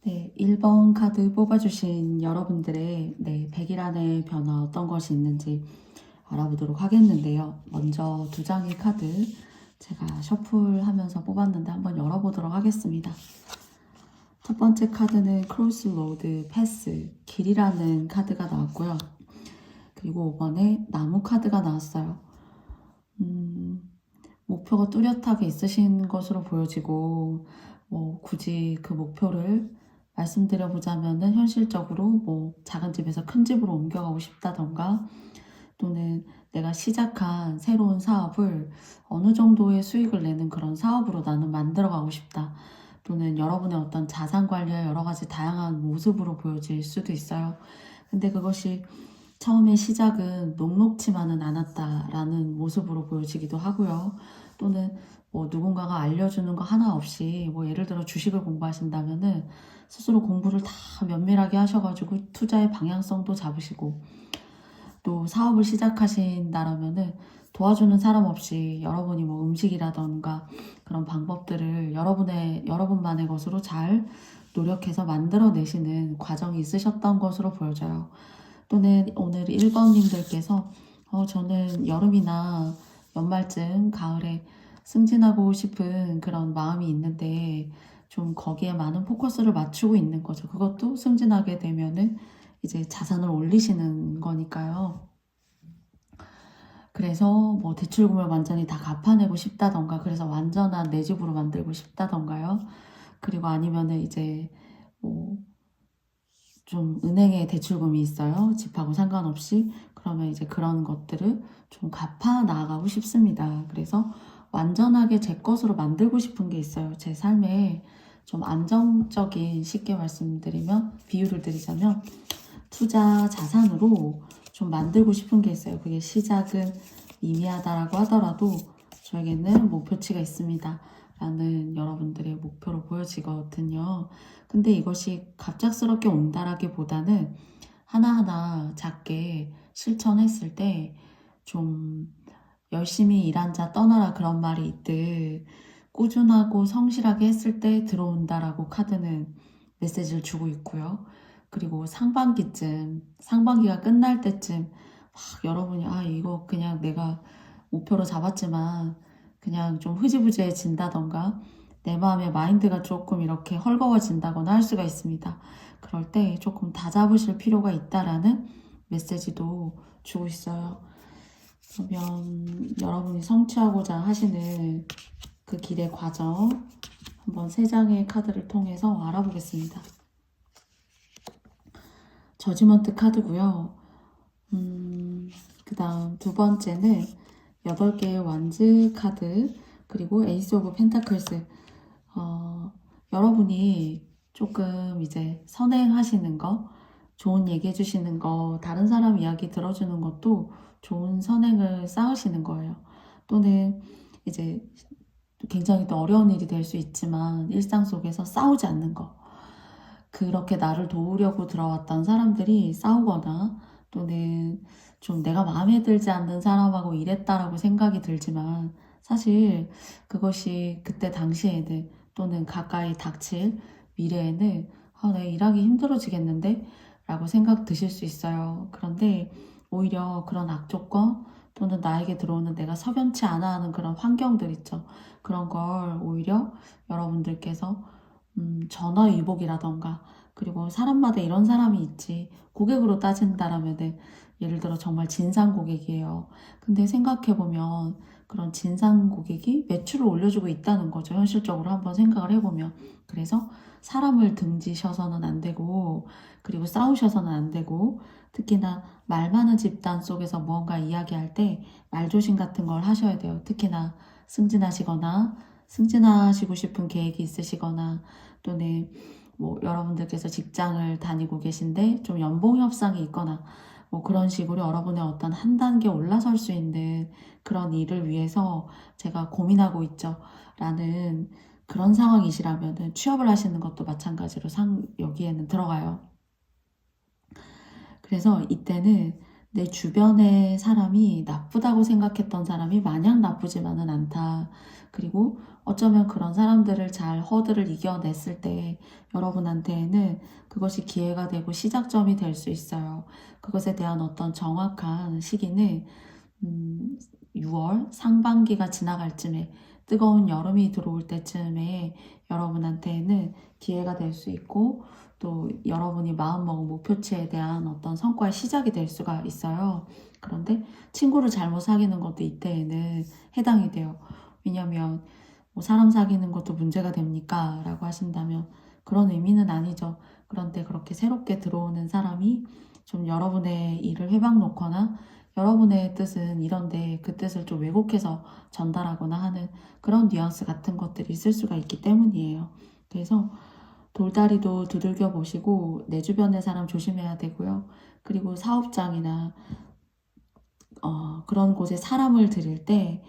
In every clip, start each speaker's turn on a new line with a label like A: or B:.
A: 네, 1번 카드 뽑아주신 여러분들의 100일 안의 변화 어떤 것이 있는지 알아보도록 하겠는데요. 먼저 두 장의 카드 제가 셔플하면서 뽑았는데 한번 열어보도록 하겠습니다. 첫 번째 카드는 크로스로드 패스, 길이라는 카드가 나왔고요. 그리고 5번에 나무 카드가 나왔어요. 목표가 뚜렷하게 있으신 것으로 보여지고 굳이 그 목표를 말씀드려보자면은 현실적으로 작은 집에서 큰 집으로 옮겨가고 싶다던가 또는 내가 시작한 새로운 사업을 어느 정도의 수익을 내는 그런 사업으로 나는 만들어가고 싶다. 또는 여러분의 어떤 자산 관리의 여러 가지 다양한 모습으로 보여질 수도 있어요. 근데 그것이 처음에 시작은 녹록치만은 않았다라는 모습으로 보여지기도 하고요. 또는 누군가가 알려주는 거 하나 없이 예를 들어 주식을 공부하신다면은 스스로 공부를 다 면밀하게 하셔가지고 투자의 방향성도 잡으시고 또 사업을 시작하신다라면은 도와주는 사람 없이 여러분이 음식이라던가 그런 방법들을 여러분만의 것으로 잘 노력해서 만들어내시는 과정이 있으셨던 것으로 보여져요. 또는 오늘 1번님들께서 저는 여름이나 연말쯤 가을에 승진하고 싶은 그런 마음이 있는데 좀 거기에 많은 포커스를 맞추고 있는 거죠. 그것도 승진하게 되면은 이제 자산을 올리시는 거니까요. 그래서 대출금을 완전히 다 갚아내고 싶다던가 그래서 완전한 내 집으로 만들고 싶다던가요. 그리고 아니면은 이제 좀 은행에 대출금이 있어요. 집하고 상관없이. 그러면 이제 그런 것들을 좀 갚아 나가고 싶습니다. 그래서 완전하게 제 것으로 만들고 싶은 게 있어요. 제 삶에 좀 안정적인, 쉽게 말씀드리면, 비유를 드리자면, 투자 자산으로 좀 만들고 싶은 게 있어요. 그게 시작은 미미하다라고 하더라도 저에게는 목표치가 있습니다. 라는 여러분들의 목표로 보여지거든요. 근데 이것이 갑작스럽게 온다라기보다는 하나하나 작게 실천했을 때 좀 열심히 일한 자 떠나라 그런 말이 있듯 꾸준하고 성실하게 했을 때 들어온다라고 카드는 메시지를 주고 있고요. 그리고 상반기가 끝날 때쯤 여러분이 이거 그냥 내가 목표로 잡았지만 그냥 좀 흐지부지해진다던가 내 마음의 마인드가 조금 이렇게 헐거워진다거나 할 수가 있습니다. 그럴 때 조금 다잡으실 필요가 있다라는 메시지도 주고 있어요. 그러면 여러분이 성취하고자 하시는 그 길의 과정 한번 세 장의 카드를 통해서 알아보겠습니다. 저지먼트 카드고요. 그 다음 두 번째는 8개의 완즈 카드 그리고 에이스 오브 펜타클스. 여러분이 조금 이제 선행하시는 거, 좋은 얘기 해주시는 거, 다른 사람 이야기 들어주는 것도 좋은 선행을 쌓으시는 거예요. 또는 이제 굉장히 또 어려운 일이 될 수 있지만 일상 속에서 싸우지 않는 거. 그렇게 나를 도우려고 들어왔던 사람들이 싸우거나 또는 좀 내가 마음에 들지 않는 사람하고 일했다라고 생각이 들지만 사실 그것이 그때 당시에는 또는 가까이 닥칠 미래에는 내가 일하기 힘들어지겠는데? 라고 생각 드실 수 있어요. 그런데 오히려 그런 악조건 또는 나에게 들어오는 내가 석연치 않아 하는 그런 환경들 있죠. 그런 걸 오히려 여러분들께서 전화위복이라던가 그리고 사람마다 이런 사람이 있지. 고객으로 따진다라면은 예를 들어 정말 진상 고객이에요. 근데 생각해보면 그런 진상 고객이 매출을 올려주고 있다는 거죠. 현실적으로 한번 생각을 해보면. 그래서 사람을 등지셔서는 안 되고 그리고 싸우셔서는 안 되고 특히나 말 많은 집단 속에서 무언가 이야기할 때 말조심 같은 걸 하셔야 돼요. 특히나 승진하시고 싶은 계획이 있으시거나 또는 여러분들께서 직장을 다니고 계신데 좀 연봉 협상이 있거나 그런 식으로 여러분의 어떤 한 단계 올라설 수 있는 그런 일을 위해서 제가 고민하고 있죠. 라는 그런 상황이시라면 취업을 하시는 것도 마찬가지로 여기에는 들어가요. 그래서 이때는 내 주변의 사람이 나쁘다고 생각했던 사람이 마냥 나쁘지만은 않다. 그리고 어쩌면 그런 사람들을 잘 허들을 이겨냈을 때 여러분한테는 그것이 기회가 되고 시작점이 될 수 있어요. 그것에 대한 어떤 정확한 시기는 6월 상반기가 지나갈 쯤에, 뜨거운 여름이 들어올 때쯤에 여러분한테는 기회가 될 수 있고, 또 여러분이 마음먹은 목표치에 대한 어떤 성과의 시작이 될 수가 있어요. 그런데 친구를 잘못 사귀는 것도 이때에는 해당이 돼요. 왜냐면 뭐 사람 사귀는 것도 문제가 됩니까? 라고 하신다면 그런 의미는 아니죠. 그런데 그렇게 새롭게 들어오는 사람이 좀 여러분의 일을 회방 놓거나 여러분의 뜻은 이런데 그 뜻을 좀 왜곡해서 전달하거나 하는 그런 뉘앙스 같은 것들이 있을 수가 있기 때문이에요. 그래서 돌다리도 두들겨 보시고 내 주변의 사람 조심해야 되고요. 그리고 사업장이나 그런 곳에 사람을 들일 때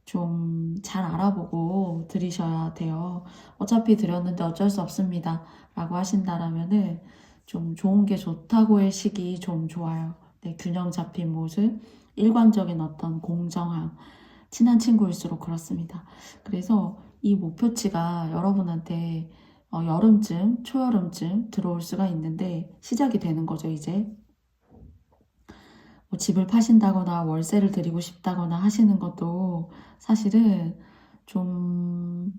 A: 좀 잘 알아보고 들이셔야 돼요. 어차피 들였는데 어쩔 수 없습니다. 라고 하신다라면은 좀 좋은 게 좋다고의 식이 좀 좋아요. 네, 균형 잡힌 모습, 일관적인 어떤 공정함, 친한 친구일수록 그렇습니다. 그래서 이 목표치가 여러분한테 여름쯤, 초여름쯤 들어올 수가 있는데 시작이 되는 거죠, 이제. 뭐 집을 파신다거나 월세를 드리고 싶다거나 하시는 것도 사실은 좀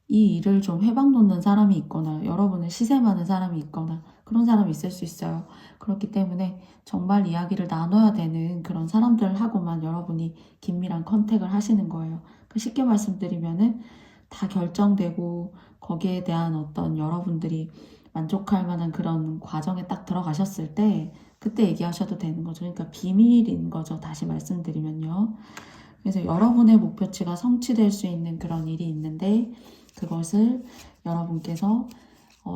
A: 이 일을 좀 회방 놓는 사람이 있거나 여러분을 시샘하는 사람이 있거나 그런 사람이 있을 수 있어요. 그렇기 때문에 정말 이야기를 나눠야 되는 그런 사람들하고만 여러분이 긴밀한 컨택을 하시는 거예요. 쉽게 말씀드리면은 다 결정되고 거기에 대한 어떤 여러분들이 만족할 만한 그런 과정에 딱 들어가셨을 때 그때 얘기하셔도 되는 거죠. 그러니까 비밀인 거죠. 다시 말씀드리면요. 그래서 여러분의 목표치가 성취될 수 있는 그런 일이 있는데 그것을 여러분께서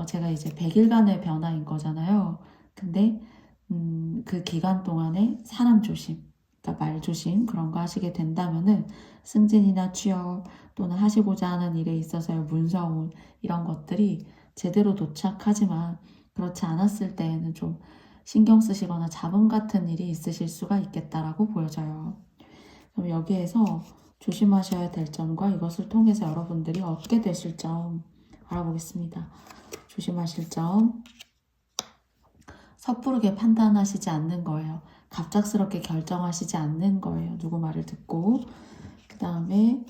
A: 제가 이제 100일간의 변화인 거잖아요. 근데 그 기간 동안에 사람 조심, 그러니까 말 조심 그런 거 하시게 된다면은 승진이나 취업 또는 하시고자 하는 일에 있어서의 문서운 이런 것들이 제대로 도착하지만 그렇지 않았을 때에는 좀 신경 쓰시거나 잡음 같은 일이 있으실 수가 있겠다라고 보여져요. 그럼 여기에서 조심하셔야 될 점과 이것을 통해서 여러분들이 얻게 되실 점 알아보겠습니다. 조심하실 점, 섣부르게 판단하시지 않는 거예요. 갑작스럽게 결정하시지 않는 거예요. 누구 말을 듣고. 그 다음에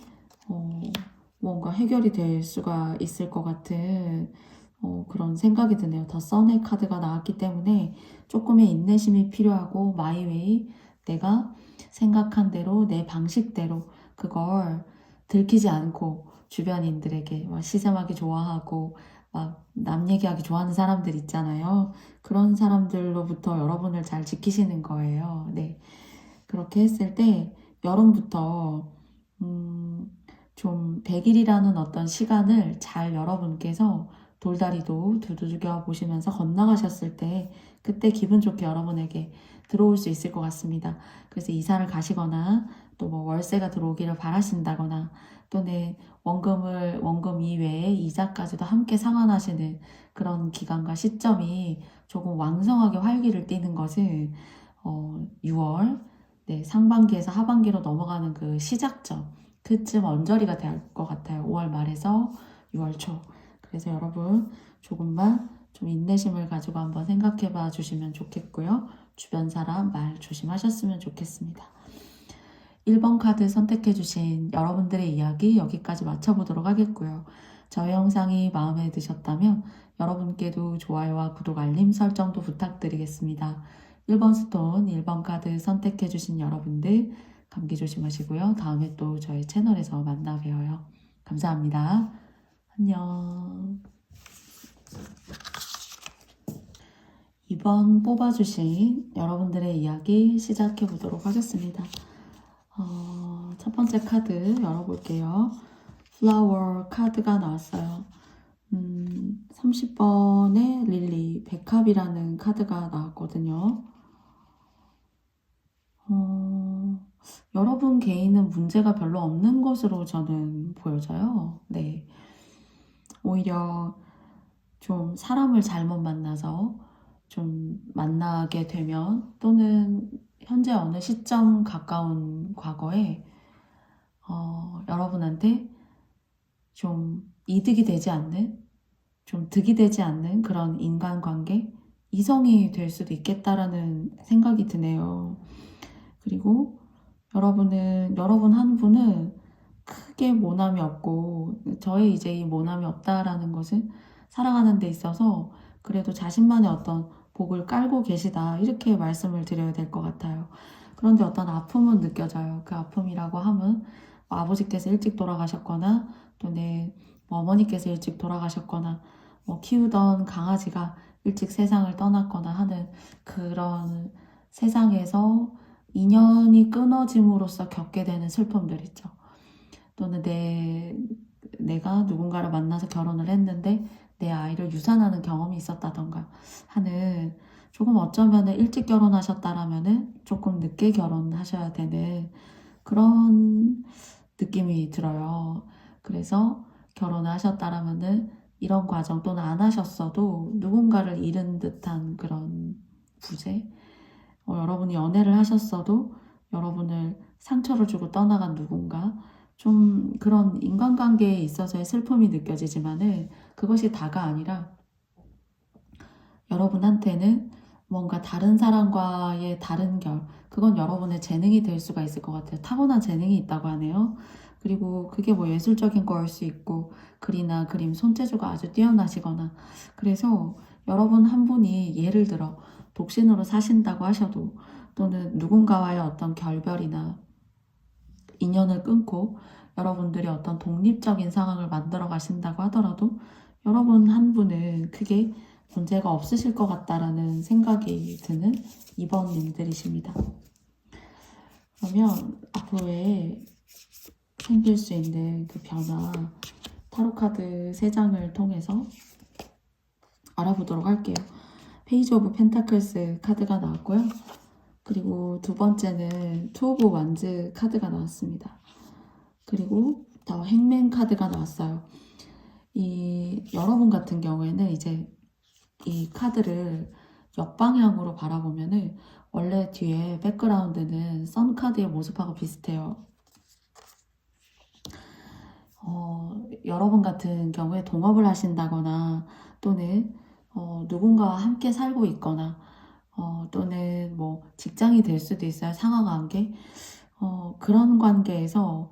A: 뭔가 해결이 될 수가 있을 것 같은 그런 생각이 드네요. 더 선의 카드가 나왔기 때문에 조금의 인내심이 필요하고 마이웨이, 내가 생각한 대로 내 방식대로 그걸 들키지 않고 주변인들에게 막 시샘하기 좋아하고 막 남 얘기하기 좋아하는 사람들 있잖아요. 그런 사람들로부터 여러분을 잘 지키시는 거예요. 네. 그렇게 했을 때 여름부터 좀 100일이라는 어떤 시간을 잘 여러분께서 돌다리도 두들겨 보시면서 건너가셨을 때 그때 기분 좋게 여러분에게 들어올 수 있을 것 같습니다. 그래서 이사를 가시거나 또 뭐 월세가 들어오기를 바라신다거나 또는 원금 이외에 이자까지도 함께 상환하시는 그런 기간과 시점이 조금 왕성하게 활기를 띠는 것은 6월 네, 상반기에서 하반기로 넘어가는 그 시작점 그쯤 언저리가 될 것 같아요. 5월 말에서 6월 초. 그래서 여러분 조금만 좀 인내심을 가지고 한번 생각해 봐 주시면 좋겠고요. 주변 사람 말 조심하셨으면 좋겠습니다. 1번 카드 선택해 주신 여러분들의 이야기 여기까지 마쳐보도록 하겠고요. 저희 영상이 마음에 드셨다면 여러분께도 좋아요와 구독, 알림 설정도 부탁드리겠습니다. 1번 스톤, 1번 카드 선택해 주신 여러분들 감기 조심하시고요. 다음에 또 저희 채널에서 만나 뵈어요. 감사합니다. 안녕. 2번 뽑아주신 여러분들의 이야기 시작해 보도록 하겠습니다. 첫 번째 카드 열어볼게요. 플라워 카드가 나왔어요. 30번의 릴리, 백합이라는 카드가 나왔거든요. 여러분 개인은 문제가 별로 없는 것으로 저는 보여져요. 네. 오히려 좀 사람을 잘못 만나서 좀 만나게 되면 또는 현재 어느 시점 가까운 과거에 여러분한테 좀 이득이 되지 않는, 좀 득이 되지 않는 그런 인간관계, 이성이 될 수도 있겠다라는 생각이 드네요. 그리고 여러분 한 분은 크게 모남이 없고, 저의 이제 이 모남이 없다라는 것은 살아가는 데 있어서 그래도 자신만의 어떤 복을 깔고 계시다, 이렇게 말씀을 드려야 될 것 같아요. 그런데 어떤 아픔은 느껴져요. 그 아픔이라고 함은 뭐 아버지께서 일찍 돌아가셨거나 또는 뭐 어머니께서 일찍 돌아가셨거나 뭐 키우던 강아지가 일찍 세상을 떠났거나 하는 그런 세상에서 인연이 끊어짐으로써 겪게 되는 슬픔들 있죠. 또는 내가 누군가를 만나서 결혼을 했는데 내 아이를 유산하는 경험이 있었다던가 하는, 조금 어쩌면 일찍 결혼하셨다라면 조금 늦게 결혼하셔야 되는 그런 느낌이 들어요. 그래서 결혼을 하셨다라면 이런 과정, 또는 안 하셨어도 누군가를 잃은 듯한 그런 부재, 여러분이 연애를 하셨어도 여러분을 상처를 주고 떠나간 누군가, 좀 그런 인간관계에 있어서의 슬픔이 느껴지지만은 그것이 다가 아니라 여러분한테는 뭔가 다른 사람과의 다른 결, 그건 여러분의 재능이 될 수가 있을 것 같아요. 타고난 재능이 있다고 하네요. 그리고 그게 뭐 예술적인 거일 수 있고, 글이나 그림, 손재주가 아주 뛰어나시거나, 그래서 여러분 한 분이 예를 들어 독신으로 사신다고 하셔도, 또는 누군가와의 어떤 결별이나 인연을 끊고 여러분들이 어떤 독립적인 상황을 만들어 가신다고 하더라도 여러분 한 분은 크게 문제가 없으실 것 같다라는 생각이 드는 2번님들이십니다. 그러면 앞으로의 생길 수 있는 그 변화, 타로카드 3장을 통해서 알아보도록 할게요. 페이지 오브 펜타클스 카드가 나왔고요. 그리고 두 번째는 투 오브 완즈 카드가 나왔습니다. 그리고 더 행맨 카드가 나왔어요. 여러분 같은 경우에는 이제 이 카드를 역방향으로 바라보면은 원래 뒤에 백그라운드는 선 카드의 모습하고 비슷해요. 여러분 같은 경우에 동업을 하신다거나 또는 누군가와 함께 살고 있거나 또는 뭐 직장이 될 수도 있어요. 상하관계. 그런 관계에서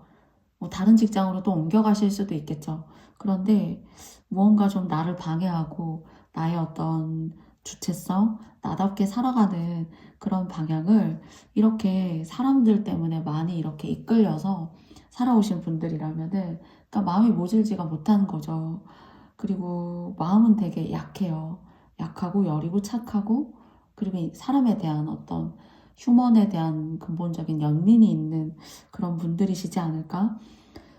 A: 뭐 다른 직장으로 또 옮겨가실 수도 있겠죠. 그런데 무언가 좀 나를 방해하고 나의 어떤 주체성, 나답게 살아가는 그런 방향을 이렇게 사람들 때문에 많이 이렇게 이끌려서 살아오신 분들이라면은, 그러니까 마음이 모질지가 못하는 거죠. 그리고 마음은 되게 약해요. 약하고 여리고 착하고, 그리고 사람에 대한 어떤 휴먼에 대한 근본적인 연민이 있는 그런 분들이시지 않을까?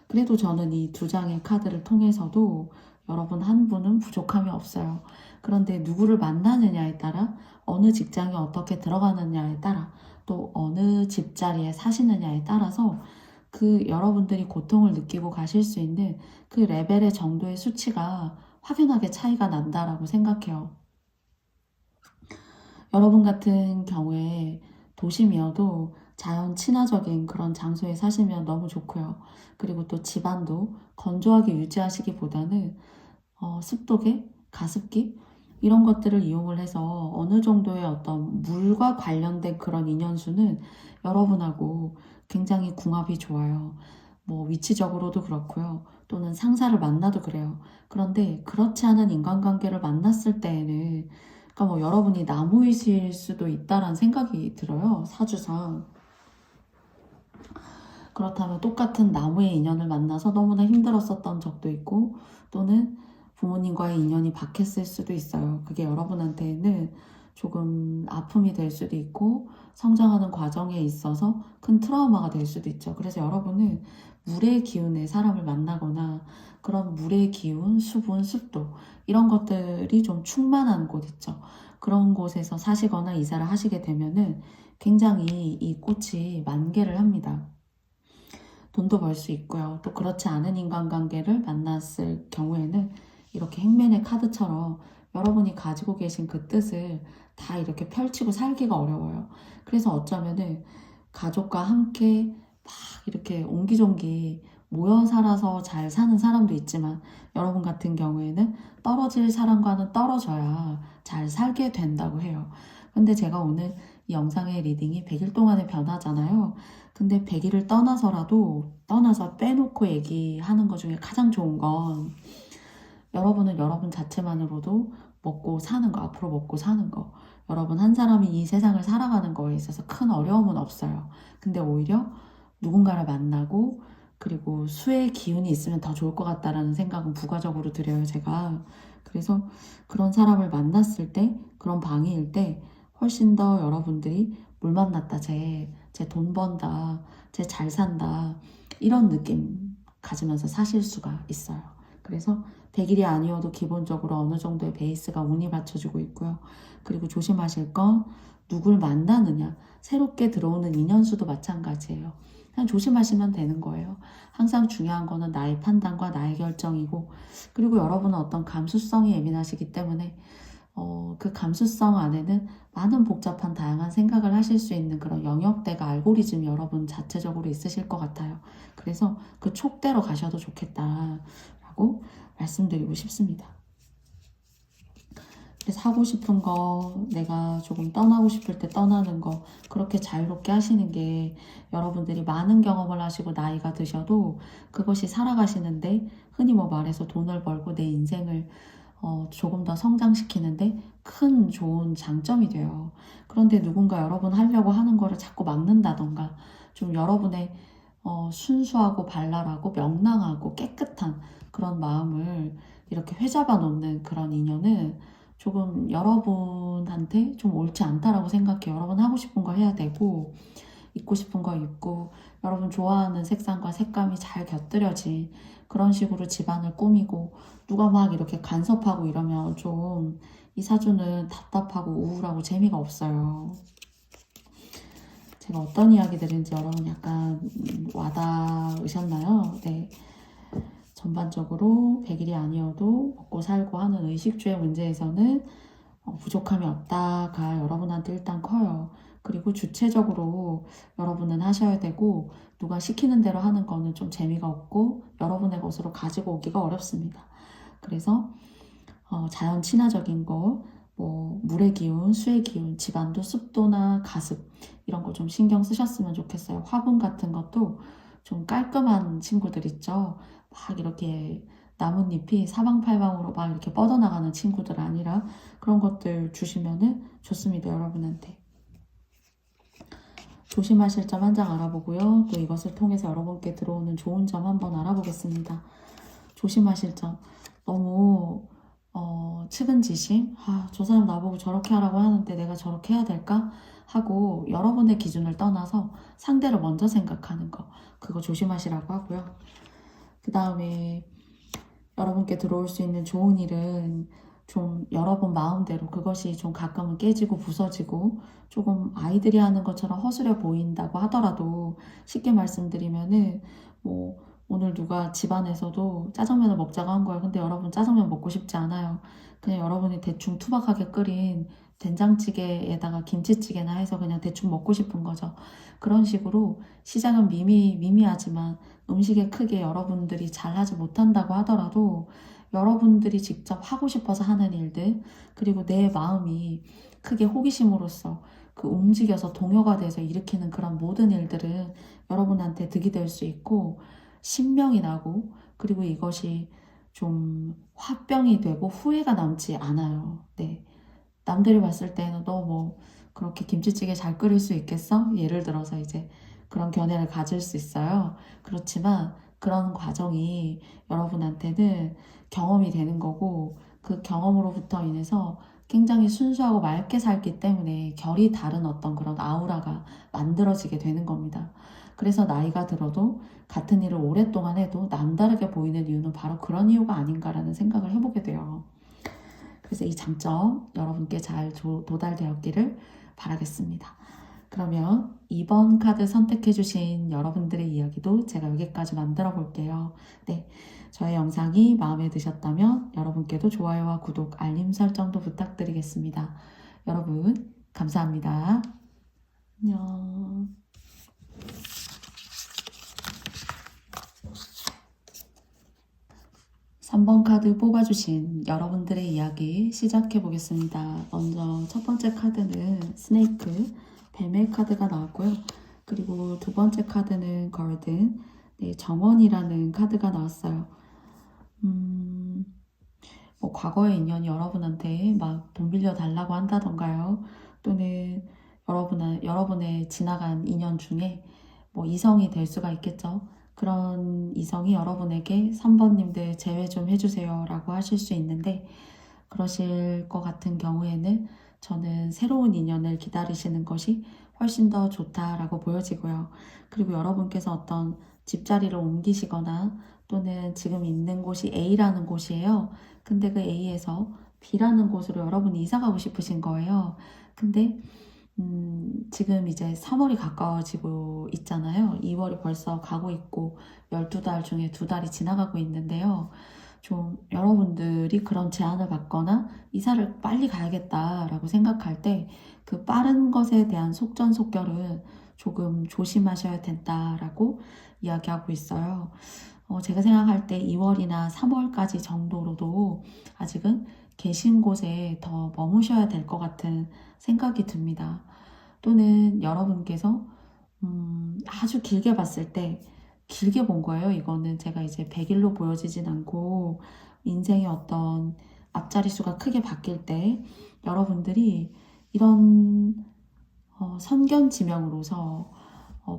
A: 그래도 저는 이 2장의 카드를 통해서도 여러분 한 분은 부족함이 없어요. 그런데 누구를 만나느냐에 따라, 어느 직장에 어떻게 들어가느냐에 따라, 또 어느 집자리에 사시느냐에 따라서 그 여러분들이 고통을 느끼고 가실 수 있는 그 레벨의 정도의 수치가 확연하게 차이가 난다라고 생각해요. 여러분 같은 경우에 도심이어도 자연 친화적인 그런 장소에 사시면 너무 좋고요. 그리고 또 집안도 건조하게 유지하시기보다는 습도계, 가습기 이런 것들을 이용을 해서 어느 정도의 어떤 물과 관련된 그런 인연수는 여러분하고 굉장히 궁합이 좋아요. 뭐 위치적으로도 그렇고요. 또는 상사를 만나도 그래요. 그런데 그렇지 않은 인간관계를 만났을 때에는, 그러니까 뭐 여러분이 나무이실 수도 있다라는 생각이 들어요. 사주상. 그렇다면 똑같은 나무의 인연을 만나서 너무나 힘들었었던 적도 있고, 또는 부모님과의 인연이 박했을 수도 있어요. 그게 여러분한테는 조금 아픔이 될 수도 있고 성장하는 과정에 있어서 큰 트라우마가 될 수도 있죠. 그래서 여러분은 물의 기운의 사람을 만나거나 그런 물의 기운, 수분, 습도 이런 것들이 좀 충만한 곳 있죠. 그런 곳에서 사시거나 이사를 하시게 되면은 굉장히 이 꽃이 만개를 합니다. 돈도 벌 수 있고요. 또 그렇지 않은 인간관계를 만났을 경우에는 이렇게 행맨의 카드처럼 여러분이 가지고 계신 그 뜻을 다 이렇게 펼치고 살기가 어려워요. 그래서 어쩌면은 가족과 함께 막 이렇게 옹기종기 모여 살아서 잘 사는 사람도 있지만 여러분 같은 경우에는 떨어질 사람과는 떨어져야 잘 살게 된다고 해요. 근데 제가 오늘 이 영상의 리딩이 100일 동안의 변화잖아요. 근데 100일을 떠나서 빼놓고 얘기하는 것 중에 가장 좋은 건 여러분은 여러분 자체만으로도 먹고 사는 거, 앞으로 먹고 사는 거, 여러분 한 사람이 이 세상을 살아가는 거에 있어서 큰 어려움은 없어요. 근데 오히려 누군가를 만나고 그리고 수의 기운이 있으면 더 좋을 것 같다라는 생각은 부가적으로 드려요, 제가. 그래서 그런 사람을 만났을 때, 그런 방이일 때 훨씬 더 여러분들이 물 만났다, 쟤 돈 번다, 쟤 잘 산다, 이런 느낌 가지면서 사실 수가 있어요. 그래서 100일이 아니어도 기본적으로 어느 정도의 베이스가 운이 받쳐주고 있고요. 그리고 조심하실 건 누굴 만나느냐, 새롭게 들어오는 인연수도 마찬가지예요. 그냥 조심하시면 되는 거예요. 항상 중요한 거는 나의 판단과 나의 결정이고, 그리고 여러분은 어떤 감수성이 예민하시기 때문에 그 감수성 안에는 많은 복잡한 다양한 생각을 하실 수 있는 그런 영역대가 알고리즘이 여러분 자체적으로 있으실 것 같아요. 그래서 그 촉대로 가셔도 좋겠다라고 말씀드리고 싶습니다. 사고 싶은 거, 내가 조금 떠나고 싶을 때 떠나는 거, 그렇게 자유롭게 하시는 게 여러분들이 많은 경험을 하시고 나이가 드셔도 그것이 살아가시는데 흔히 뭐 말해서 돈을 벌고 내 인생을 조금 더 성장시키는데 큰 좋은 장점이 돼요. 그런데 누군가 여러분 하려고 하는 거를 자꾸 막는다던가 좀 여러분의 순수하고 발랄하고 명랑하고 깨끗한 그런 마음을 이렇게 회잡아 놓는 그런 인연은 조금 여러분한테 좀 옳지 않다라고 생각해요. 여러분 하고 싶은 거 해야 되고 입고 싶은 거 입고 여러분 좋아하는 색상과 색감이 잘 곁들여진 그런 식으로 집안을 꾸미고 누가 막 이렇게 간섭하고 이러면 좀 이 사주는 답답하고 우울하고 재미가 없어요. 제가 어떤 이야기 드리는지 여러분 약간 와닿으셨나요? 네. 전반적으로 100일이 아니어도 먹고 살고 하는 의식주의 문제에서는 부족함이 없다가 여러분한테 일단 커요. 그리고 주체적으로 여러분은 하셔야 되고 누가 시키는 대로 하는 거는 좀 재미가 없고 여러분의 것으로 가지고 오기가 어렵습니다. 그래서 자연 친화적인 거, 뭐 물의 기운, 수의 기운, 집안도 습도나 가습 이런 거 좀 신경 쓰셨으면 좋겠어요. 화분 같은 것도 좀 깔끔한 친구들 있죠. 막 이렇게 나뭇잎이 사방팔방으로 막 이렇게 뻗어나가는 친구들 아니라 그런 것들 주시면은 좋습니다, 여러분한테. 조심하실 점 한 장 알아보고요. 또 이것을 통해서 여러분께 들어오는 좋은 점 한번 알아보겠습니다. 조심하실 점. 너무 측은지심? 저 사람 나보고 저렇게 하라고 하는데 내가 저렇게 해야 될까? 하고 여러분의 기준을 떠나서 상대를 먼저 생각하는 거. 그거 조심하시라고 하고요. 그 다음에 여러분께 들어올 수 있는 좋은 일은 좀 여러분 마음대로 그것이 좀 가끔은 깨지고 부서지고 조금 아이들이 하는 것처럼 허술해 보인다고 하더라도 쉽게 말씀드리면은 뭐 오늘 누가 집안에서도 짜장면을 먹자고 한 거예요. 근데 여러분 짜장면 먹고 싶지 않아요. 그냥 여러분이 대충 투박하게 끓인 된장찌개에다가 김치찌개나 해서 그냥 대충 먹고 싶은 거죠. 그런 식으로 시작은 미미하지만 음식에 크게 여러분들이 잘하지 못한다고 하더라도 여러분들이 직접 하고 싶어서 하는 일들 그리고 내 마음이 크게 호기심으로써 그 움직여서 동요가 돼서 일으키는 그런 모든 일들은 여러분한테 득이 될 수 있고 신명이 나고 그리고 이것이 좀 화병이 되고 후회가 남지 않아요. 네. 남들이 봤을 때는 너 뭐 그렇게 김치찌개 잘 끓일 수 있겠어? 예를 들어서 이제 그런 견해를 가질 수 있어요. 그렇지만 그런 과정이 여러분한테는 경험이 되는 거고 그 경험으로부터 인해서 굉장히 순수하고 맑게 살기 때문에 결이 다른 어떤 그런 아우라가 만들어지게 되는 겁니다. 그래서 나이가 들어도 같은 일을 오랫동안 해도 남다르게 보이는 이유는 바로 그런 이유가 아닌가라는 생각을 해보게 돼요. 그래서 이 장점 여러분께 잘 도달되었기를 바라겠습니다. 그러면 2번 카드 선택해주신 여러분들의 이야기도 제가 여기까지 만들어 볼게요. 네, 저의 영상이 마음에 드셨다면 여러분께도 좋아요와 구독, 알림 설정도 부탁드리겠습니다. 여러분, 감사합니다. 안녕. 3번 카드 뽑아주신 여러분들의 이야기 시작해 보겠습니다. 먼저 첫 번째 카드는 스네이크, 뱀의 카드가 나왔고요. 그리고 두 번째 카드는 걸든, 네, 정원이라는 카드가 나왔어요. 뭐 과거의 인연이 여러분한테 막 돈 빌려 달라고 한다던가요. 또는 여러분의 지나간 인연 중에 뭐 이성이 될 수가 있겠죠. 그런 이성이 여러분에게 3번님들 제외 좀 해주세요 라고 하실 수 있는데, 그러실 것 같은 경우에는 저는 새로운 인연을 기다리시는 것이 훨씬 더 좋다라고 보여지고요. 그리고 여러분께서 어떤 집자리를 옮기시거나 또는 지금 있는 곳이 A라는 곳이에요. 근데 그 A에서 B라는 곳으로 여러분이 이사 가고 싶으신 거예요. 근데 지금 이제 3월이 가까워지고 있잖아요. 2월이 벌써 가고 있고 12달 중에 2달이 지나가고 있는데요. 좀 여러분들이 그런 제안을 받거나 이사를 빨리 가야겠다라고 생각할 때 그 빠른 것에 대한 속전속결은 조금 조심하셔야 된다라고 이야기하고 있어요. 제가 생각할 때 2월이나 3월까지 정도로도 아직은 계신 곳에 더 머무셔야 될 것 같은 생각이 듭니다. 또는 여러분께서 아주 길게 봤을 때 길게 본 거예요. 이거는 제가 이제 100일로 보여지진 않고 인생의 어떤 앞자리 수가 크게 바뀔 때 여러분들이 이런 선견지명으로서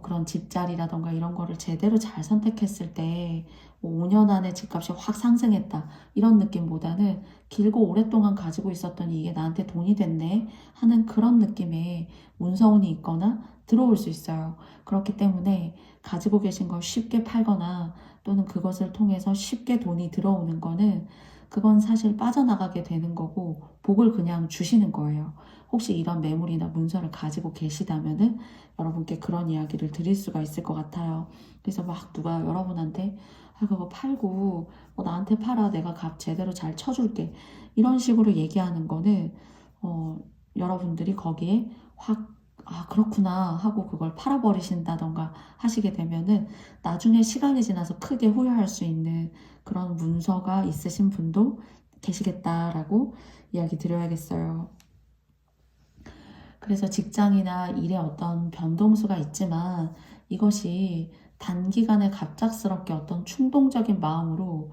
A: 그런 집자리라던가 이런 거를 제대로 잘 선택했을 때 5년 안에 집값이 확 상승했다 이런 느낌보다는 길고 오랫동안 가지고 있었더니 이게 나한테 돈이 됐네 하는 그런 느낌의 문서운이 있거나 들어올 수 있어요. 그렇기 때문에 가지고 계신 걸 쉽게 팔거나 또는 그것을 통해서 쉽게 돈이 들어오는 거는 그건 사실 빠져나가게 되는 거고 복을 그냥 주시는 거예요. 혹시 이런 매물이나 문서를 가지고 계시다면은 여러분께 그런 이야기를 드릴 수가 있을 것 같아요. 그래서 막 누가 여러분한테 그거 팔고 나한테 팔아 내가 값 제대로 잘 쳐줄게 이런 식으로 얘기하는 거는 여러분들이 거기에 확 그렇구나 하고 그걸 팔아버리신다던가 하시게 되면은 나중에 시간이 지나서 크게 후회할 수 있는 그런 문서가 있으신 분도 계시겠다라고 이야기 드려야겠어요. 그래서 직장이나 일에 어떤 변동수가 있지만 이것이 단기간에 갑작스럽게 어떤 충동적인 마음으로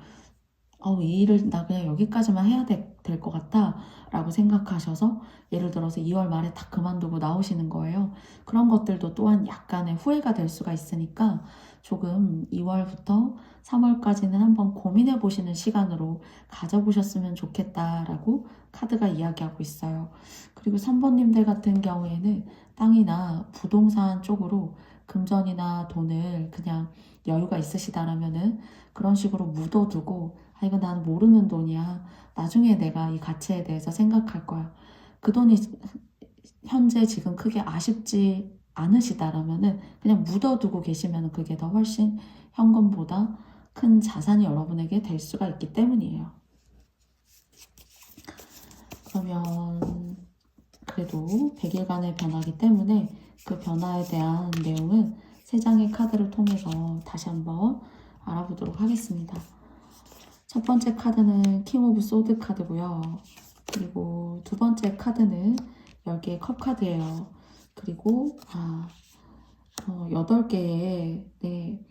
A: 이 일을 나 그냥 여기까지만 해야 될 것 같다 라고 생각하셔서 예를 들어서 2월 말에 다 그만두고 나오시는 거예요. 그런 것들도 또한 약간의 후회가 될 수가 있으니까 조금 2월부터 3월까지는 한번 고민해 보시는 시간으로 가져보셨으면 좋겠다라고 카드가 이야기하고 있어요. 그리고 3번님들 같은 경우에는 땅이나 부동산 쪽으로 금전이나 돈을 그냥 여유가 있으시다라면은 그런 식으로 묻어두고 이거 난 모르는 돈이야. 나중에 내가 이 가치에 대해서 생각할 거야. 그 돈이 현재 지금 크게 아쉽지 않으시다라면은 그냥 묻어두고 계시면 그게 더 훨씬 현금보다 큰 자산이 여러분에게 될 수가 있기 때문이에요. 그러면 그래도 100일간의 변화기 때문에 그 변화에 대한 내용은 3장의 카드를 통해서 다시 한번 알아보도록 하겠습니다. 첫 번째 카드는 킹 오브 소드 카드고요. 그리고 두 번째 카드는 10개의 컵 카드예요. 그리고 8개의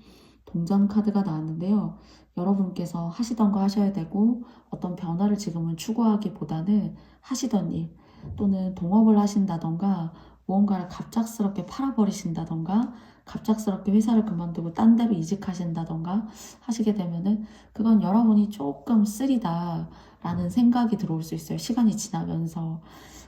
A: 동전 카드가 나왔는데요. 여러분께서 하시던 거 하셔야 되고 어떤 변화를 지금은 추구하기보다는 하시던 일 또는 동업을 하신다던가 무언가를 갑작스럽게 팔아버리신다던가 갑작스럽게 회사를 그만두고 딴 데로 이직하신다던가 하시게 되면은 그건 여러분이 조금 쓰리다 라는 생각이 들어올 수 있어요. 시간이 지나면서.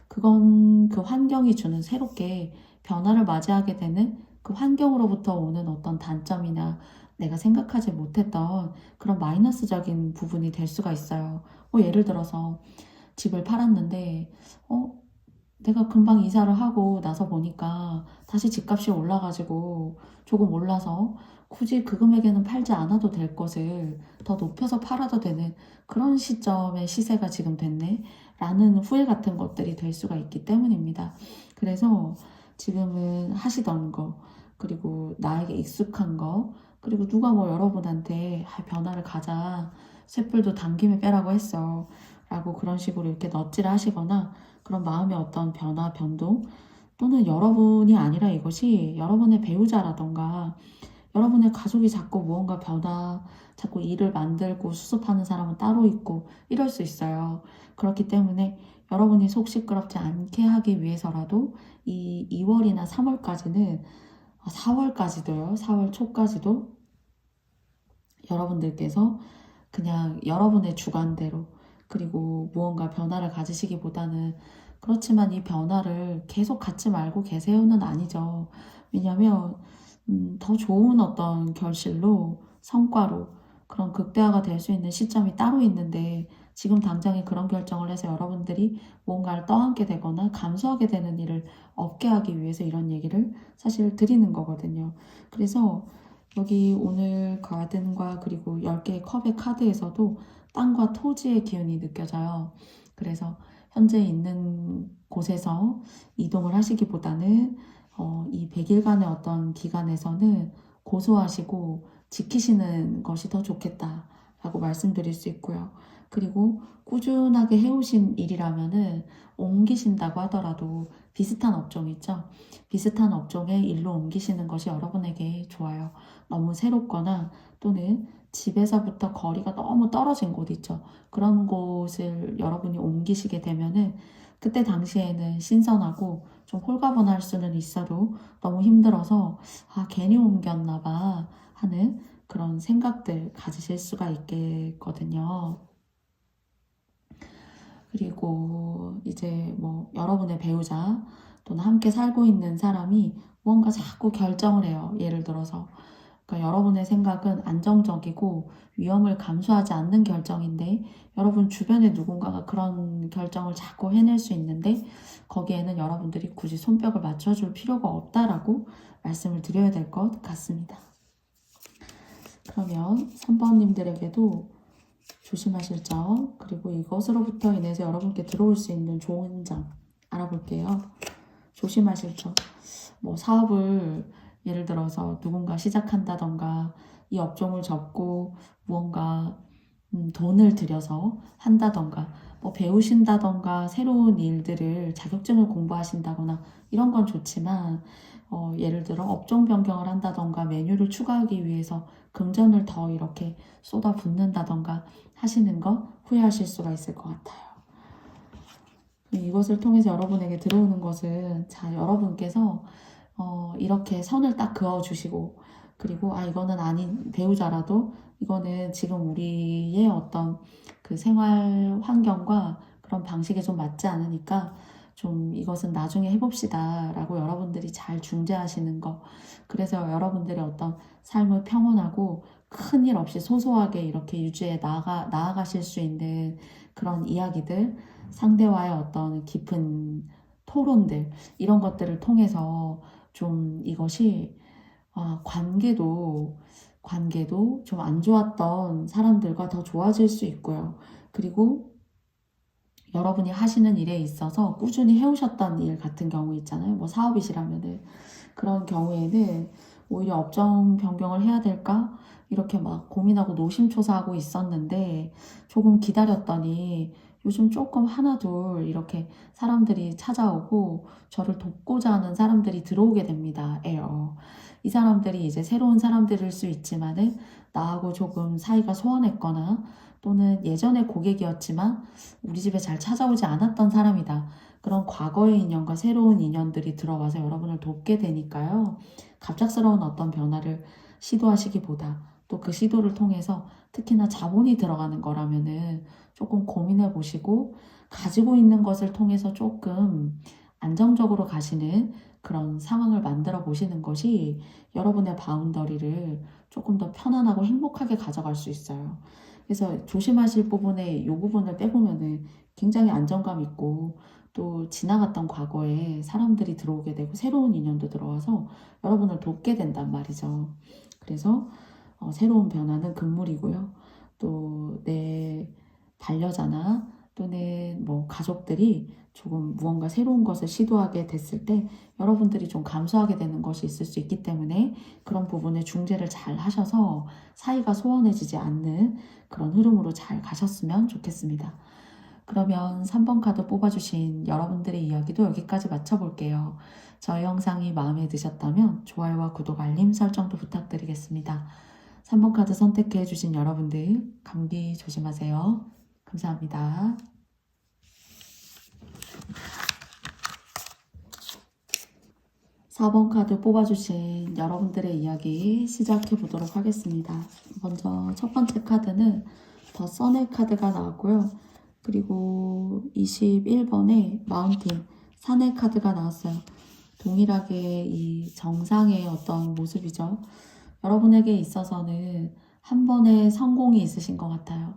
A: 그건 그 환경이 주는 새롭게 변화를 맞이하게 되는 그 환경으로부터 오는 어떤 단점이나 내가 생각하지 못했던 그런 마이너스적인 부분이 될 수가 있어요. 예를 들어서 집을 팔았는데 내가 금방 이사를 하고 나서 보니까 다시 집값이 올라가지고 조금 올라서 굳이 그 금액에는 팔지 않아도 될 것을 더 높여서 팔아도 되는 그런 시점의 시세가 지금 됐네 라는 후회 같은 것들이 될 수가 있기 때문입니다. 그래서 지금은 하시던 거 그리고 나에게 익숙한 거 그리고 누가 여러분한테 변화를 가자 쇳불도 당김에 빼라고 했어 라고 그런 식으로 이렇게 넛질을 하시거나 그런 마음의 어떤 변화, 변동 또는 여러분이 아니라 이것이 여러분의 배우자라던가 여러분의 가족이 자꾸 무언가 변화, 자꾸 일을 만들고 수습하는 사람은 따로 있고 이럴 수 있어요. 그렇기 때문에 여러분이 속 시끄럽지 않게 하기 위해서라도 이 2월이나 3월까지는 4월까지도요. 4월 초까지도 여러분들께서 그냥 여러분의 주관대로 그리고 무언가 변화를 가지시기보다는 그렇지만 이 변화를 계속 갖지 말고 계세요는 아니죠. 왜냐하면 더 좋은 어떤 결실로 성과로 그런 극대화가 될 수 있는 시점이 따로 있는데 지금 당장에 그런 결정을 해서 여러분들이 뭔가를 떠안게 되거나 감수하게 되는 일을 없게 하기 위해서 이런 얘기를 사실 드리는 거거든요. 그래서 여기 오늘 가든과 그리고 10개의 컵의 카드에서도 땅과 토지의 기운이 느껴져요. 그래서 현재 있는 곳에서 이동을 하시기보다는 이 100일간의 어떤 기간에서는 고수하시고 지키시는 것이 더 좋겠다라고 말씀드릴 수 있고요. 그리고 꾸준하게 해오신 일이라면은 옮기신다고 하더라도 비슷한 업종 있죠? 비슷한 업종의 일로 옮기시는 것이 여러분에게 좋아요. 너무 새롭거나 또는 집에서부터 거리가 너무 떨어진 곳 있죠. 그런 곳을 여러분이 옮기시게 되면은 그때 당시에는 신선하고 좀 홀가분할 수는 있어도 너무 힘들어서 괜히 옮겼나 봐 하는 그런 생각들 가지실 수가 있겠거든요. 그리고 이제 뭐 여러분의 배우자 또는 함께 살고 있는 사람이 뭔가 자꾸 결정을 해요. 예를 들어서 그러니까 여러분의 생각은 안정적이고 위험을 감수하지 않는 결정인데 여러분 주변에 누군가가 그런 결정을 자꾸 해낼 수 있는데 거기에는 여러분들이 굳이 손뼉을 맞춰줄 필요가 없다라고 말씀을 드려야 될 것 같습니다. 그러면 3번님들에게도 조심하실 점 그리고 이것으로부터 인해서 여러분께 들어올 수 있는 좋은 점 알아볼게요. 조심하실 점. 뭐 사업을 예를 들어서 누군가 시작한다던가 이 업종을 접고 무언가 돈을 들여서 한다던가 뭐 배우신다던가 새로운 일들을 자격증을 공부하신다거나 이런 건 좋지만 예를 들어 업종 변경을 한다던가 메뉴를 추가하기 위해서 금전을 더 이렇게 쏟아붓는다던가 하시는 거 후회하실 수가 있을 것 같아요. 이것을 통해서 여러분에게 들어오는 것은 자 여러분께서 이렇게 선을 딱 그어주시고 그리고 이거는 아닌 배우자라도 이거는 지금 우리의 어떤 그 생활 환경과 그런 방식에 좀 맞지 않으니까 좀 이것은 나중에 해봅시다 라고 여러분들이 잘 중재하시는 거 그래서 여러분들의 어떤 삶을 평온하고 큰일 없이 소소하게 이렇게 유지해 나아가실 수 있는 그런 이야기들 상대와의 어떤 깊은 토론들 이런 것들을 통해서 좀 이것이 관계도 좀 안 좋았던 사람들과 더 좋아질 수 있고요. 그리고 여러분이 하시는 일에 있어서 꾸준히 해오셨던 일 같은 경우 있잖아요. 뭐 사업이시라면은 그런 경우에는 오히려 업종 변경을 해야 될까? 이렇게 막 고민하고 노심초사하고 있었는데 조금 기다렸더니 요즘 조금 하나둘 이렇게 사람들이 찾아오고 저를 돕고자 하는 사람들이 들어오게 됩니다. 이 사람들이 이제 새로운 사람들일 수 있지만은 나하고 조금 사이가 소원했거나 또는 예전에 고객이었지만 우리 집에 잘 찾아오지 않았던 사람이다. 그런 과거의 인연과 새로운 인연들이 들어와서 여러분을 돕게 되니까요. 갑작스러운 어떤 변화를 시도하시기보다 또 그 시도를 통해서 특히나 자본이 들어가는 거라면은 조금 고민해 보시고 가지고 있는 것을 통해서 조금 안정적으로 가시는 그런 상황을 만들어 보시는 것이 여러분의 바운더리를 조금 더 편안하고 행복하게 가져갈 수 있어요. 그래서 조심하실 부분에 이 부분을 빼보면은 굉장히 안정감 있고 또 지나갔던 과거에 사람들이 들어오게 되고 새로운 인연도 들어와서 여러분을 돕게 된단 말이죠. 그래서 새로운 변화는 금물이고요. 또 내 반려자나 또는 뭐 가족들이 조금 무언가 새로운 것을 시도하게 됐을 때 여러분들이 좀 감수하게 되는 것이 있을 수 있기 때문에 그런 부분에 중재를 잘 하셔서 사이가 소원해지지 않는 그런 흐름으로 잘 가셨으면 좋겠습니다. 그러면 3번 카드 뽑아주신 여러분들의 이야기도 여기까지 마쳐볼게요. 저희 영상이 마음에 드셨다면 좋아요와 구독, 알림 설정도 부탁드리겠습니다. 3번 카드 선택해 주신 여러분들 감기 조심하세요. 감사합니다. 4번 카드 뽑아주신 여러분들의 이야기 시작해 보도록 하겠습니다. 먼저 첫 번째 카드는 더 선의 카드가 나왔고요. 그리고 21번에 마운틴, 산의 카드가 나왔어요. 동일하게 이 정상의 어떤 모습이죠. 여러분에게 있어서는 한 번의 성공이 있으신 것 같아요.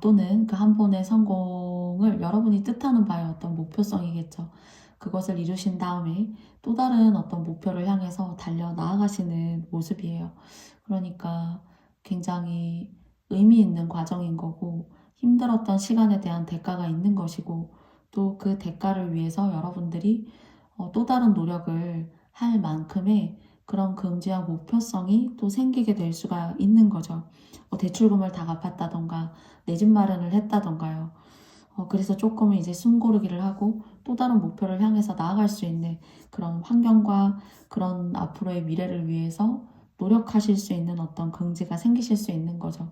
A: 또는 그 한 번의 성공을 여러분이 뜻하는 바의 어떤 목표성이겠죠. 그것을 이루신 다음에 또 다른 어떤 목표를 향해서 달려 나아가시는 모습이에요. 그러니까 굉장히 의미 있는 과정인 거고 힘들었던 시간에 대한 대가가 있는 것이고 또 그 대가를 위해서 여러분들이 또 다른 노력을 할 만큼의 그런 긍지와 목표성이 또 생기게 될 수가 있는 거죠. 대출금을 다 갚았다던가 내 집 마련을 했다던가요. 그래서 조금은 이제 숨고르기를 하고 또 다른 목표를 향해서 나아갈 수 있는 그런 환경과 그런 앞으로의 미래를 위해서 노력하실 수 있는 어떤 긍지가 생기실 수 있는 거죠.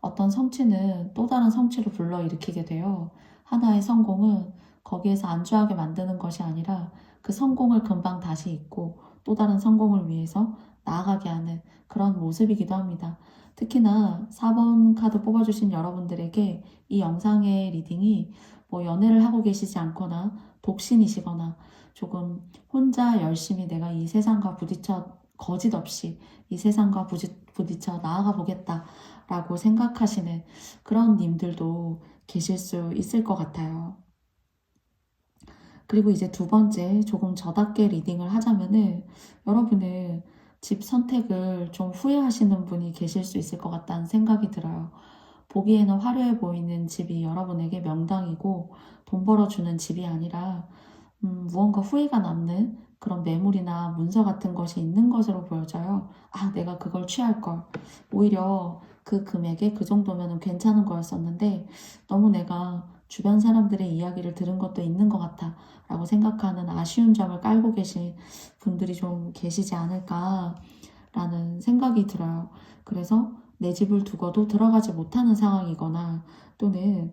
A: 어떤 성취는 또 다른 성취를 불러일으키게 돼요. 하나의 성공은 거기에서 안주하게 만드는 것이 아니라 그 성공을 금방 다시 잊고 또 다른 성공을 위해서 나아가게 하는 그런 모습이기도 합니다. 특히나 4번 카드 뽑아주신 여러분들에게 이 영상의 리딩이 뭐 연애를 하고 계시지 않거나 독신이시거나 조금 혼자 열심히 내가 이 세상과 부딪혀 거짓 없이 이 세상과 부딪혀 나아가 보겠다 라고 생각하시는 그런 님들도 계실 수 있을 것 같아요. 그리고 이제 두 번째 조금 저답게 리딩을 하자면은 여러분은 집 선택을 좀 후회하시는 분이 계실 수 있을 것 같다는 생각이 들어요. 보기에는 화려해 보이는 집이 여러분에게 명당이고 돈 벌어주는 집이 아니라 무언가 후회가 남는 그런 매물이나 문서 같은 것이 있는 것으로 보여져요. 내가 그걸 취할 걸. 오히려 그 금액에 그 정도면 괜찮은 거였었는데 너무 내가 주변 사람들의 이야기를 들은 것도 있는 것 같아 라고 생각하는 아쉬운 점을 깔고 계신 분들이 좀 계시지 않을까라는 생각이 들어요. 그래서 내 집을 두고도 들어가지 못하는 상황이거나 또는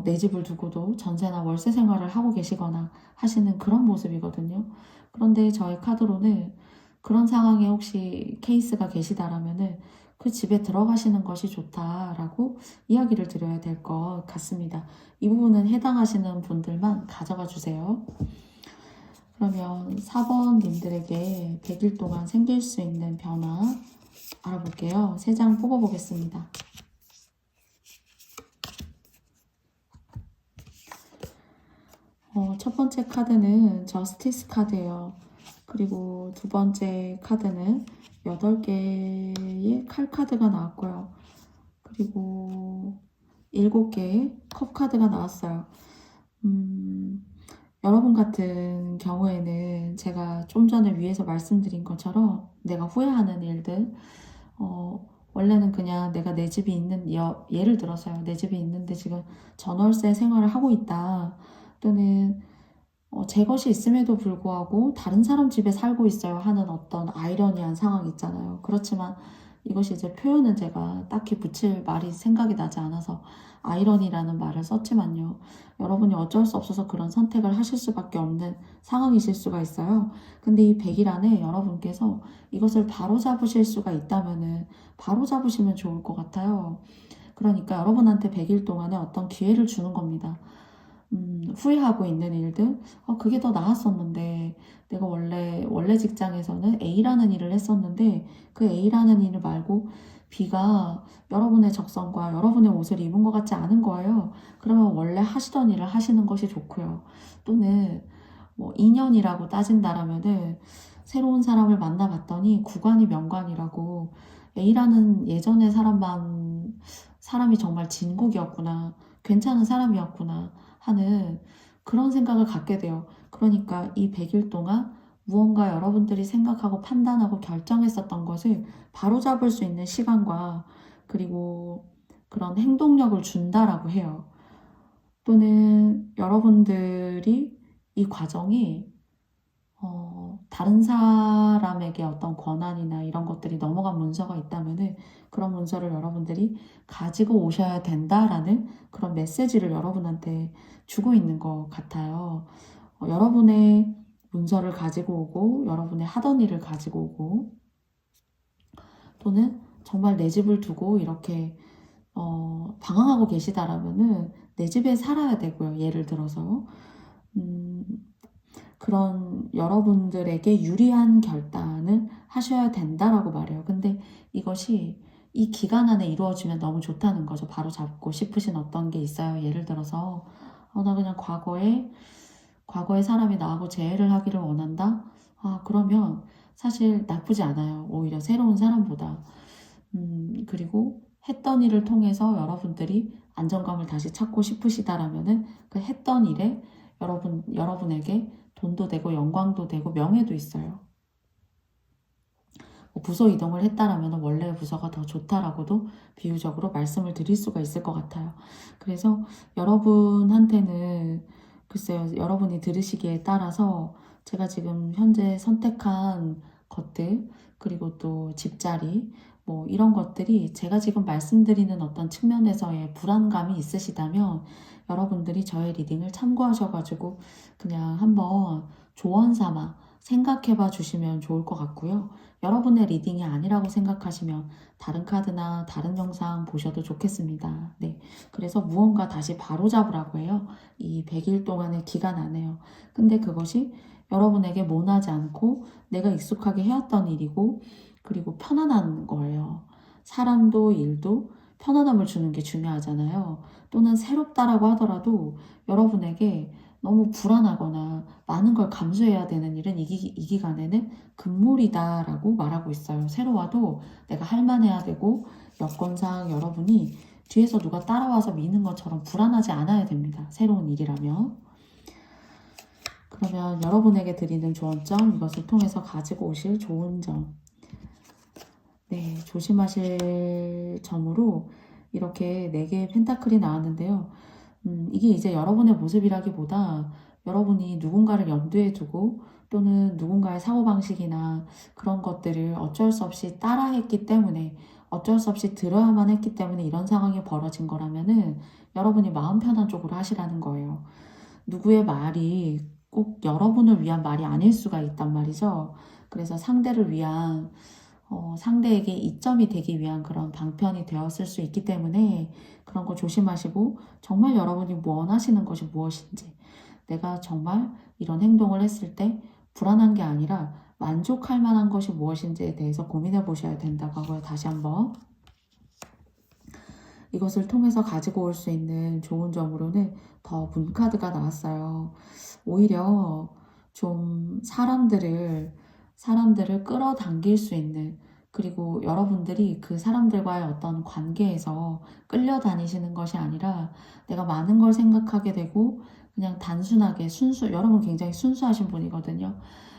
A: 내 집을 두고도 전세나 월세 생활을 하고 계시거나 하시는 그런 모습이거든요. 그런데 저희 카드로는 그런 상황에 혹시 케이스가 계시다라면은 그 집에 들어가시는 것이 좋다라고 이야기를 드려야 될 것 같습니다. 이 부분은 해당하시는 분들만 가져가 주세요. 그러면 4번 님들에게 100일 동안 생길 수 있는 변화 알아볼게요. 3장 뽑아보겠습니다. 첫 번째 카드는 저스티스 카드예요. 그리고 두 번째 카드는 8개의 칼 카드가 나왔고요. 그리고 7개의 컵 카드가 나왔어요. 여러분 같은 경우에는 제가 좀 전에 위에서 말씀드린 것처럼 내가 후회하는 일들, 원래는 그냥 내가 내 집이 있는, 예를 들어서요. 내 집이 있는데 지금 전월세 생활을 하고 있다. 또는 제 것이 있음에도 불구하고 다른 사람 집에 살고 있어요 하는 어떤 아이러니한 상황이 있잖아요. 그렇지만 이것이 이제 표현은 제가 딱히 붙일 말이 생각이 나지 않아서 아이러니라는 말을 썼지만요. 여러분이 어쩔 수 없어서 그런 선택을 하실 수밖에 없는 상황이실 수가 있어요. 근데 이 100일 안에 여러분께서 이것을 바로 잡으실 수가 있다면은 바로 잡으시면 좋을 것 같아요. 그러니까 여러분한테 100일 동안에 어떤 기회를 주는 겁니다. 후회하고 있는 일들, 그게 더 나았었는데, 내가 원래 직장에서는 A라는 일을 했었는데, 그 A라는 일을 말고 B가 여러분의 적성과 여러분의 옷을 입은 것 같지 않은 거예요. 그러면 원래 하시던 일을 하시는 것이 좋고요. 또는 뭐 인연이라고 따진다라면은 새로운 사람을 만나봤더니 구관이 명관이라고 A라는 예전의 사람이 정말 진국이었구나. 괜찮은 사람이었구나 하는 그런 생각을 갖게 돼요. 그러니까 이 100일 동안 무언가 여러분들이 생각하고 판단하고 결정했었던 것을 바로잡을 수 있는 시간과 그리고 그런 행동력을 준다라고 해요. 또는 여러분들이 이 과정이 다른 사람에게 어떤 권한이나 이런 것들이 넘어간 문서가 있다면은 그런 문서를 여러분들이 가지고 오셔야 된다라는 그런 메시지를 여러분한테 주고 있는 것 같아요. 여러분의 문서를 가지고 오고 여러분의 하던 일을 가지고 오고 또는 정말 내 집을 두고 이렇게 방황하고 계시다라면은 내 집에 살아야 되고요. 예를 들어서 그런 여러분들에게 유리한 결단을 하셔야 된다라고 말해요. 근데 이것이 이 기간 안에 이루어지면 너무 좋다는 거죠. 바로 잡고 싶으신 어떤 게 있어요. 예를 들어서 나 그냥 과거에 사람이 나하고 재회를 하기를 원한다. 그러면 사실 나쁘지 않아요. 오히려 새로운 사람보다. 그리고 했던 일을 통해서 여러분들이 안정감을 다시 찾고 싶으시다라면은 그 했던 일에 여러분에게 돈도 되고 영광도 되고 명예도 있어요. 부서 이동을 했다라면 원래 부서가 더 좋다라고도 비유적으로 말씀을 드릴 수가 있을 것 같아요. 그래서 여러분한테는 글쎄요, 여러분이 들으시기에 따라서 제가 지금 현재 선택한 것들 그리고 또 집자리 뭐 이런 것들이 제가 지금 말씀드리는 어떤 측면에서의 불안감이 있으시다면 여러분들이 저의 리딩을 참고하셔가지고 그냥 한번 조언 삼아 생각해봐 주시면 좋을 것 같고요. 여러분의 리딩이 아니라고 생각하시면 다른 카드나 다른 영상 보셔도 좋겠습니다. 네, 그래서 무언가 다시 바로잡으라고 해요. 이 100일 동안의 기간 안에요. 근데 그것이 여러분에게 모나지 않고 내가 익숙하게 해왔던 일이고 그리고 편안한 거예요. 사람도 일도 편안함을 주는 게 중요하잖아요. 또는 새롭다라고 하더라도 여러분에게 너무 불안하거나 많은 걸 감수해야 되는 일은 이 기간에는 금물이다라고 말하고 있어요. 새로 와도 내가 할만해야 되고 여건상 여러분이 뒤에서 누가 따라와서 미는 것처럼 불안하지 않아야 됩니다. 새로운 일이라면. 그러면 여러분에게 드리는 조언점, 이것을 통해서 가지고 오실 좋은 점. 네, 조심하실 점으로 이렇게 4개의 펜타클이 나왔는데요. 이게 이제 여러분의 모습이라기보다 여러분이 누군가를 염두에 두고 또는 누군가의 사고방식이나 그런 것들을 어쩔 수 없이 따라했기 때문에 어쩔 수 없이 들어야만 했기 때문에 이런 상황이 벌어진 거라면은 여러분이 마음 편한 쪽으로 하시라는 거예요. 누구의 말이 꼭 여러분을 위한 말이 아닐 수가 있단 말이죠. 그래서 상대를 위한 상대에게 이점이 되기 위한 그런 방편이 되었을 수 있기 때문에 그런 거 조심하시고 정말 여러분이 원하시는 것이 무엇인지 내가 정말 이런 행동을 했을 때 불안한 게 아니라 만족할 만한 것이 무엇인지에 대해서 고민해 보셔야 된다고 하고요. 다시 한번 이것을 통해서 가지고 올 수 있는 좋은 점으로는 더 문카드가 나왔어요. 오히려 좀 사람들을 끌어당길 수 있는 그리고 여러분들이 그 사람들과의 어떤 관계에서 끌려다니시는 것이 아니라 내가 많은 걸 생각하게 되고 그냥 단순하게 여러분 굉장히 순수하신 분이거든요.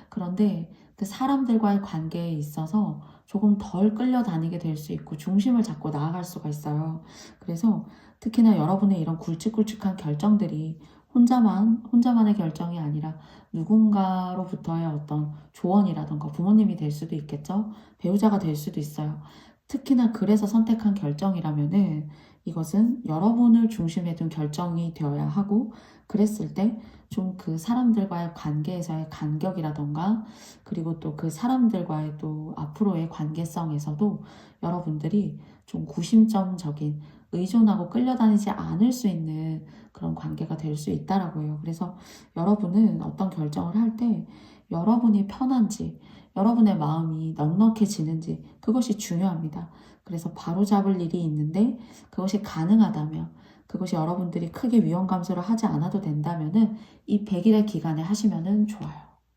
A: 그런데 그 사람들과의 관계에 있어서 조금 덜 끌려다니게 될 수 있고 중심을 잡고 나아갈 수가 있어요. 그래서 특히나 여러분의 이런 굵직굵직한 결정들이 혼자만의 결정이 아니라 누군가로부터의 어떤 조언이라던가 부모님이 될 수도 있겠죠. 배우자가 될 수도 있어요. 특히나 그래서 선택한 결정이라면은 이것은 여러분을 중심에 둔 결정이 되어야 하고 그랬을 때 좀 그 사람들과의 관계에서의 간격이라던가 그리고 또 그 사람들과의 또 앞으로의 관계성에서도 여러분들이 좀 구심점적인 의존하고 끌려다니지 않을 수 있는 그런 관계가 될 수 있다라고 해요. 그래서 여러분은 어떤 결정을 할 때 여러분이 편한지 여러분의 마음이 넉넉해지는지 그것이 중요합니다. 그래서 바로잡을 일이 있는데 그것이 가능하다면 그것이 여러분들이 크게 위험 감수를 하지 않아도 된다면은 이 100일의 기간에 하시면은 좋아요.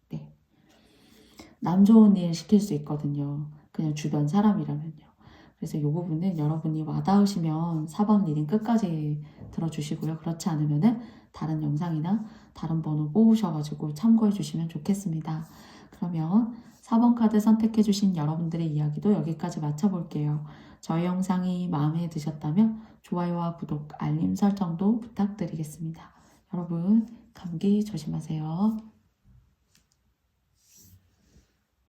A: 네. 남 좋은 일 시킬 수 있거든요. 그냥 주변 사람이라면요. 그래서 이 부분은 여러분이 와닿으시면 4번 리딩 끝까지 들어주시고요. 그렇지 않으면은 다른 영상이나 다른 번호 뽑으셔가지고 참고해 주시면 좋겠습니다. 그러면 4번 카드 선택해 주신 여러분들의 이야기도 여기까지 마쳐볼게요. 저희 영상이 마음에 드셨다면 좋아요와 구독, 알림 설정도 부탁드리겠습니다. 여러분, 감기 조심하세요.